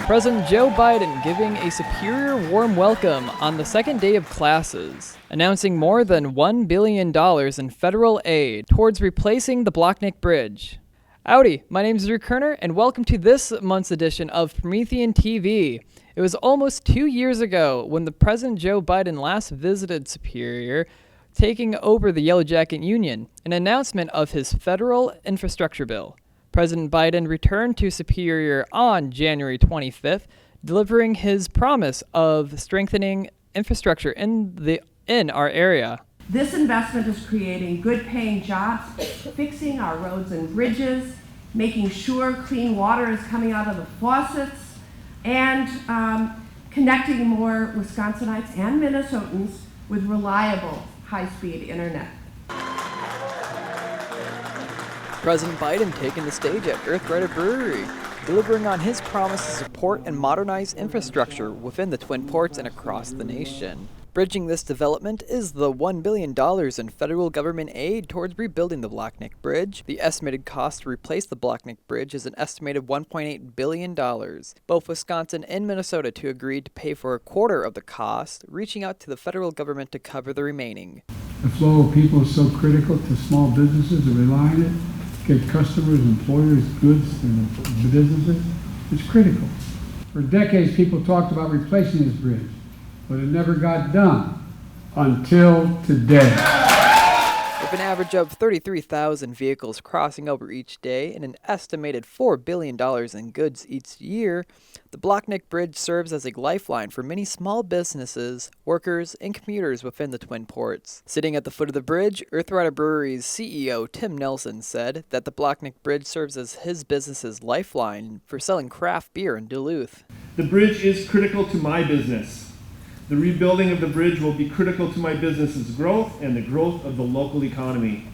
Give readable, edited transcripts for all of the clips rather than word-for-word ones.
President Joe Biden giving a Superior warm welcome on the second day of classes, announcing more than $1 billion in federal aid towards replacing the Blockneck Bridge. Howdy, my name is Drew Kerner, and welcome to this month's edition of PrometheanTV. It was almost 2 years ago when the President Joe Biden last visited Superior, taking over the Yellow Jacket Union, an announcement of his federal infrastructure bill. President Biden returned to Superior on January 25th, delivering his promise of strengthening infrastructure in our area. This investment is creating good-paying jobs, fixing our roads and bridges, making sure clean water is coming out of the faucets, and connecting more Wisconsinites and Minnesotans with reliable high-speed internet. President Biden taking the stage at Earth Rider Brewery, delivering on his promise to support and modernize infrastructure within the Twin Ports and across the nation. Bridging this development is the $1 billion in federal government aid towards rebuilding the Blockneck Bridge. The estimated cost to replace the Blockneck Bridge is an estimated $1.8 billion. Both Wisconsin and Minnesota agreed to pay for a quarter of the cost, reaching out to the federal government to cover the remaining. The flow of people is so critical to small businesses that rely on it. Get customers, employers, goods, and the businesses. It's critical. For decades, people talked about replacing this bridge, but it never got done until today. With an average of 33,000 vehicles crossing over each day and an estimated $4 billion in goods each year, the Blockneck Bridge serves as a lifeline for many small businesses, workers, and commuters within the Twin Ports. Sitting at the foot of the bridge, Earth Rider Brewery's CEO Tim Nelson said that the Blockneck Bridge serves as his business's lifeline for selling craft beer in Duluth. The bridge is critical to my business. The rebuilding of the bridge will be critical to my business's growth and the growth of the local economy.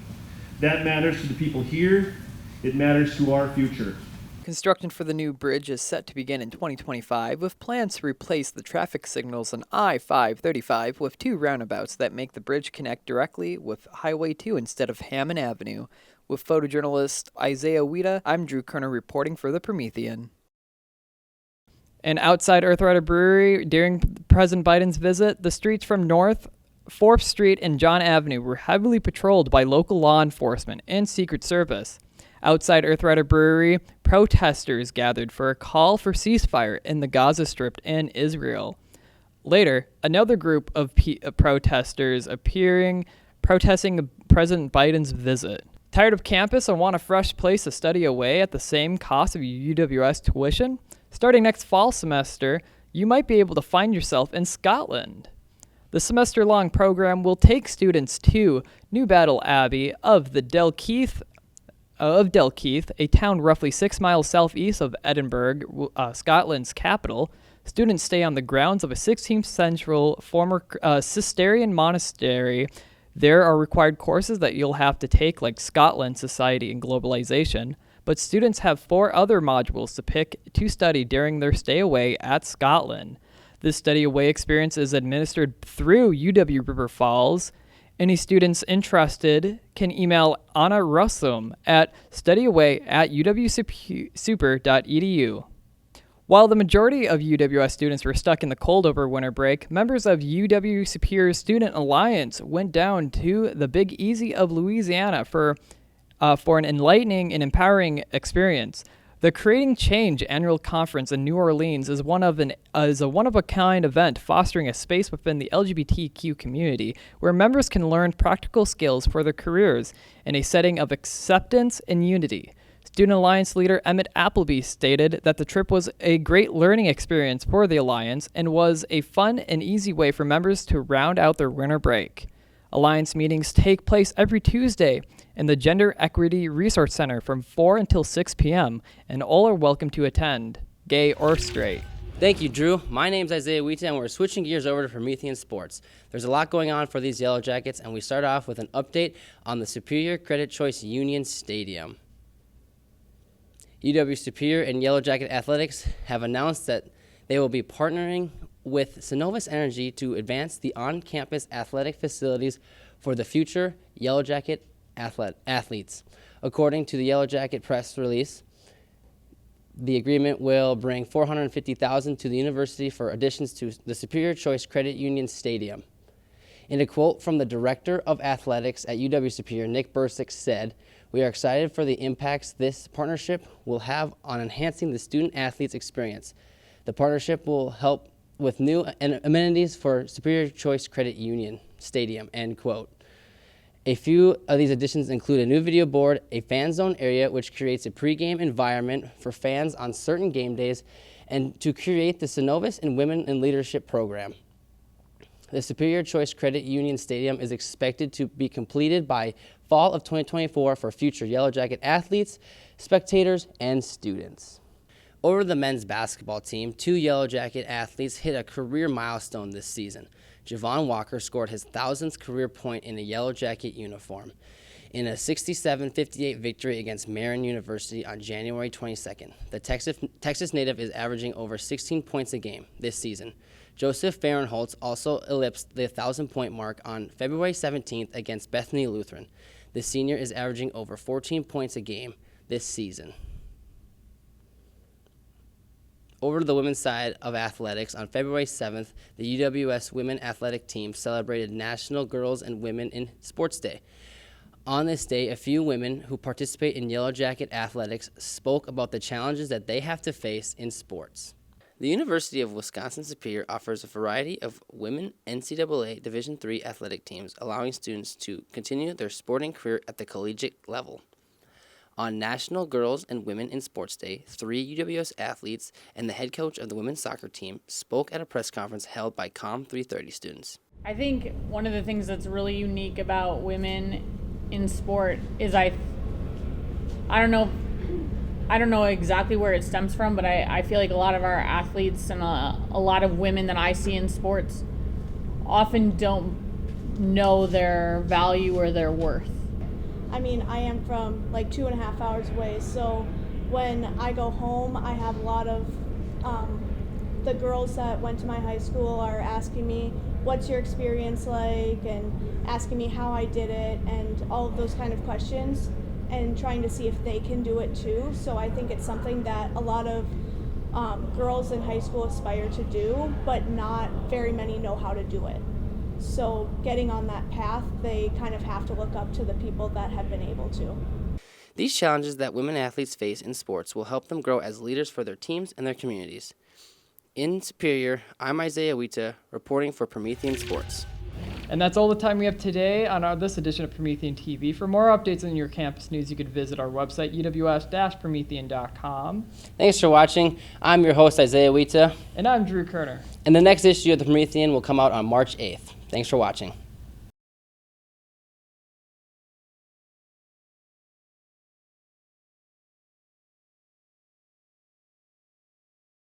That matters to the people here. It matters to our future. Construction for the new bridge is set to begin in 2025, with plans to replace the traffic signals on I-535 with two roundabouts that make the bridge connect directly with Highway 2 instead of Hammond Avenue. With photojournalist Isaiah Wita, I'm Drew Kerner reporting for the Promethean. And outside Earth Rider Brewery, during President Biden's visit, the streets from North 4th Street and John Avenue were heavily patrolled by local law enforcement and Secret Service. Outside Earth Rider Brewery, protesters gathered for a call for ceasefire in the Gaza Strip and Israel. Later, another group of protesters protesting President Biden's visit. Tired of campus and want a fresh place to study away at the same cost of UWS tuition? Starting next fall semester, you might be able to find yourself in Scotland. The semester-long program will take students to New Battle Abbey of Dalkeith, a town roughly 6 miles southeast of Edinburgh, Scotland's capital. Students stay on the grounds of a 16th century former Cistercian monastery. There are required courses that you'll have to take, like Scotland, Society, and Globalization. But students have 4 other modules to pick to study during their stay away at Scotland. This study away experience is administered through UW River Falls. Any students interested can email Anna Russum at studyaway@uwsuper.edu. While the majority of UWS students were stuck in the cold over winter break, members of UW Superior Student Alliance went down to the Big Easy of Louisiana for an enlightening and empowering experience. The Creating Change annual conference in New Orleans is a one-of-a-kind event fostering a space within the LGBTQ community where members can learn practical skills for their careers in a setting of acceptance and unity. Student Alliance leader Emmett Appleby stated that the trip was a great learning experience for the Alliance and was a fun and easy way for members to round out their winter break. Alliance meetings take place every Tuesday in the Gender Equity Resource Center from 4 until 6 p.m., and all are welcome to attend, gay or straight. Thank you, Drew. My name's Isaiah Wita, and we're switching gears over to Promethean Sports. There's a lot going on for these Yellow Jackets, and we start off with an update on the Superior Credit Choice Union Stadium. UW Superior and Yellow Jacket Athletics have announced that they will be partnering with Synovus Energy to advance the on-campus athletic facilities for the future Yellow Jacket athletes. According to the Yellow Jacket press release, The agreement will bring $450,000 to the university for additions to the Superior Choice Credit Union Stadium. In a quote from the Director of Athletics at UW-Superior, Nick Bursick, said, "We are excited for the impacts this partnership will have on enhancing the student-athlete's experience. The partnership will help with new amenities for Superior Choice Credit Union Stadium," end quote. A few of these additions include a new video board, a fan zone area which creates a pregame environment for fans on certain game days, and to create the Synovus and Women in Leadership program. The Superior Choice Credit Union Stadium is expected to be completed by fall of 2024 for future Yellow Jacket athletes, spectators, and students. Over the men's basketball team, 2 Yellow Jacket athletes hit a career milestone this season. Javon Walker scored his 1,000th career point in a Yellow Jacket uniform in a 67-58 victory against Marian University on January 22nd. The Texas native is averaging over 16 points a game this season. Joseph Fahrenholtz also eclipsed the 1,000-point mark on February 17th against Bethany Lutheran. The senior is averaging over 14 points a game this season. Over to the women's side of athletics, on February 7th, the UWS women athletic team celebrated National Girls and Women in Sports Day. On this day, a few women who participate in Yellow Jacket athletics spoke about the challenges that they have to face in sports. The University of Wisconsin-Superior offers a variety of women NCAA Division III athletic teams, allowing students to continue their sporting career at the collegiate level. On National Girls and Women in Sports Day, 3 UWS athletes and the head coach of the women's soccer team spoke at a press conference held by COM 330 students. I think one of the things that's really unique about women in sport is I don't know exactly where it stems from, but I feel like a lot of our athletes and a lot of women that I see in sports often don't know their value or their worth. I mean, I am from like 2.5 hours away, so when I go home, I have a lot of the girls that went to my high school are asking me, what's your experience like, and asking me how I did it, and all of those kind of questions, and trying to see if they can do it too. So I think it's something that a lot of girls in high school aspire to do, but not very many know how to do it. So getting on that path, they kind of have to look up to the people that have been able to. These challenges that women athletes face in sports will help them grow as leaders for their teams and their communities. In Superior, I'm Isaiah Wita, reporting for Promethean Sports. And that's all the time we have today on this edition of Promethean TV. For more updates on your campus news, you could visit our website, uws-promethean.com. Thanks for watching. I'm your host, Isaiah Wita. And I'm Drew Kerner. And the next issue of the Promethean will come out on March 8th. Thanks for watching.